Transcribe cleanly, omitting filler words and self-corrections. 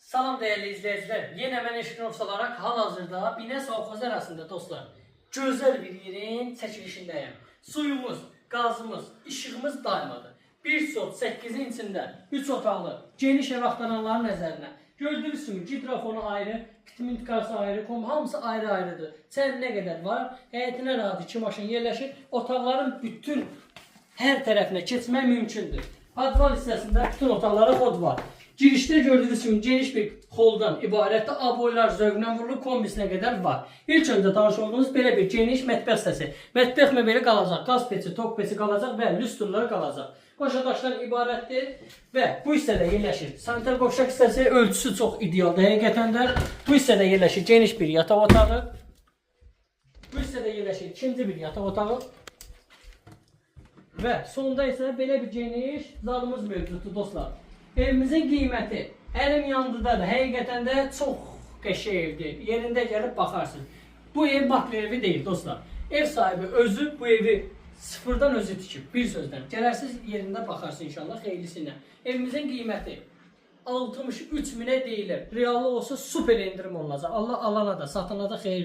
Salam değerli izleyiciler. Yine mən Eşkinov olarak hal-hazırda Binə Savxozu arasında dostlar gözəl bir yerin çəkilişindəyim. Suyumuz, qazımız, işığımız daymadı. Bir sot 8'in içində 3 otaqlı geniş ev axtaranların nəzərinə. Gördüğünüz kimi gidrofonu ayrı, pitment karşı ayrı, hamısı ayrı-ayrıdır. Çən nə qədər var? Həyətinə rahat 2 maşın yerləşir. Otaqların bütün hər tərəfinə keçmək mümkündür. Adval hissəsində bütün otaqlara kod var. Girişte gördüğünüz gibi geniş bir holdan ibarətdə aboylar zövqlə vurulub kombisinə qədər var. İlk öncə tanış olduğunuz belə bir geniş mətbəx hissəsi. Mətbəx məbəli qalacaq, qaz peçi, tok peçi qalacaq və lüstrlar qalacaq. Qoşadaşdan ibarətdir və bu hissədə yerləşir. Sanitar qovşaq hissəsi ölçüsü çox idealdır həqiqətən də. Bu hissədə yerləşir geniş bir yataq otağı. Bu hissədə yerləşir ikinci bir yataq otağı. Və sonda isə belə bir geniş zalımız mövcuddur dostlar. Evimizin qiyməti əlim yandıdadır. Həqiqətən də çox qəşəng evdir. Yerində gəlib baxarsınız. Bu ev baklı evi deyil dostlar. Ev sahibi özü bu evi sıfırdan özü tikib. Bir sözdən. Gələrsiniz yerində baxarsınız inşallah xeyirlisinə. Evimizin qiyməti 63 minə deyilir. Reallı olsa super endirim olacaq. Allah alana da satana da xeyir.